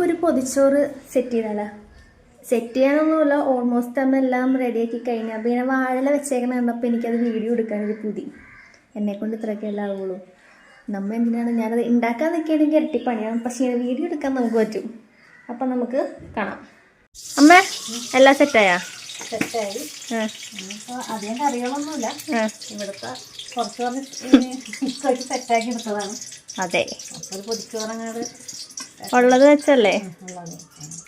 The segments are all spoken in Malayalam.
നമുക്കൊരു പൊതിച്ചോറ് സെറ്റ് ചെയ്താലോ? സെറ്റ് ചെയ്യാനൊന്നുമില്ല, ഓൾമോസ്റ്റ് എല്ലാം റെഡിയാക്കി കഴിഞ്ഞാൽ പിന്നെ വാഴല വെച്ചേക്കണ കണ്ടപ്പോൾ എനിക്കത് വീഡിയോ എടുക്കാനൊരു പുതി. എന്നെക്കൊണ്ട് ഇത്രയൊക്കെ എല്ലാം ആവുള്ളൂ. നമ്മൾ എന്തിനാണ് ഞാനത് ഉണ്ടാക്കാൻ നിൽക്കുകയാണെങ്കിൽ ഇരട്ടിപ്പണിയാണ്, പക്ഷേ ഇങ്ങനെ വീഡിയോ എടുക്കാൻ നമുക്ക് പറ്റും. അപ്പം നമുക്ക് കാണാം. അമ്മ എല്ലാം സെറ്റായാ? സെറ്റായി. അധികം കറികളൊന്നുമില്ല, ഇവിടുത്തെ കുറച്ച് സെറ്റാക്കി എടുത്തതാണ്. അതെ, ഒരു പൊതിച്ചോറങ്ങാട് ഉള്ളത് വെച്ചല്ലേ.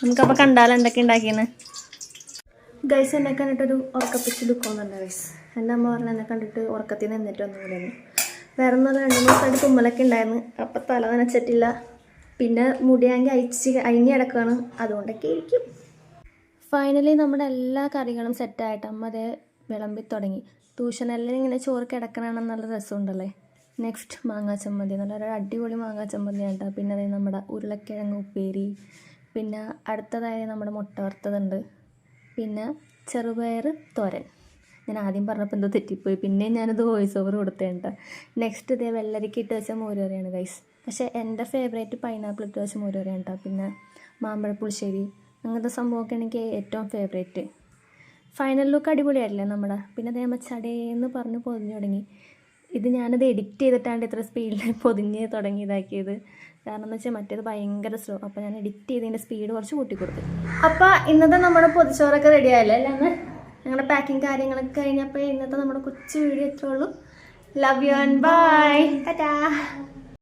നമുക്കപ്പോൾ കണ്ടാലോ എന്തൊക്കെ ഉണ്ടാക്കിയെന്ന്. ഗൈസ്, എന്നെ കണ്ടിട്ടൊരു ഉറക്കപ്പിച്ച് ദുഃഖമൊന്നുണ്ട് ഗൈസ്. എൻ്റെ അമ്മ പറഞ്ഞ എന്നെ കണ്ടിട്ട് ഉറക്കത്തിൽ നിന്ന് എന്നിട്ടൊന്നുമില്ലെന്ന്. വേറെ ഒന്നും 2 ദിവസമായിട്ട് തുമ്മലൊക്കെ ഉണ്ടായിരുന്നു. അപ്പം തല നനച്ചിട്ടില്ല, പിന്നെ മുടിയാങ്കിൽ അഴിഞ്ഞ് കിടക്കുകയാണ്, അതുകൊണ്ടൊക്കെ ഇരിക്കും. ഫൈനലി നമ്മുടെ എല്ലാ കറികളും സെറ്റായിട്ട് അമ്മ അതേ വിളമ്പി തുടങ്ങി. ട്യൂഷനെല്ലാം ഇങ്ങനെ ചോറ് കിടക്കണമെന്ന് നല്ല രസമുണ്ടല്ലേ. നെക്സ്റ്റ് മാങ്ങാ ചമ്മന്തി, നല്ലൊരു അടിപൊളി മാങ്ങാ ചമ്മന്തി കേട്ടോ. പിന്നെ അതായത് നമ്മുടെ ഉരുളക്കിഴങ്ങ് ഉപ്പേരി, പിന്നെ അടുത്തതായി നമ്മുടെ മുട്ട വറുത്തതുണ്ട്, പിന്നെ ചെറുപയർ തോരൻ. ഞാൻ ആദ്യം പറഞ്ഞപ്പോൾ എന്തോ തെറ്റിപ്പോയി, പിന്നെ ഞാനത് വോയിസ് ഓവർ കൊടുത്തേണ്ട. നെക്സ്റ്റ് ഇതേ വെള്ളരിക്ക ഇട്ട് വെച്ച മോരുകറിയാണ് ഗൈസ്. പക്ഷേ എൻ്റെ ഫേവറേറ്റ് പൈനാപ്പിൾ ഇട്ട് വെച്ച മോരുകറിയാണ് കേട്ടോ. പിന്നെ മാമ്പഴ പുളിശ്ശേരി, അങ്ങനത്തെ സംഭവമൊക്കെ എനിക്ക് ഏറ്റവും ഫേവറേറ്റ്. ഫൈനൽ ലുക്ക് അടിപൊളിയായില്ലേ നമ്മുടെ. പിന്നെ അതേ ചടേന്ന് പറഞ്ഞ് പൊതിഞ്ഞു തുടങ്ങി. ഇത് ഞാനത് എഡിറ്റ് ചെയ്തിട്ടാണ് ഇത്ര സ്പീഡിൽ പൊതിഞ്ഞ് തുടങ്ങി ഇതാക്കിയത്. കാരണം എന്ന് വെച്ചാൽ മറ്റേത് ഭയങ്കര സ്ലോ, അപ്പോൾ ഞാൻ എഡിറ്റ് ചെയ്തതിൻ്റെ സ്പീഡ് കുറച്ച് കൂട്ടിക്കൊടുത്തു. അപ്പോൾ ഇന്നത്തെ നമ്മുടെ പൊതിച്ചോറൊക്കെ റെഡി ആയല്ലേ അല്ലേ? ഞങ്ങളുടെ പാക്കിങ് കാര്യങ്ങളൊക്കെ കഴിഞ്ഞപ്പോൾ ഇന്നത്തെ നമ്മുടെ കൊച്ചു വീഡിയോ എത്രയുള്ളൂ. Love you and bye, Tata.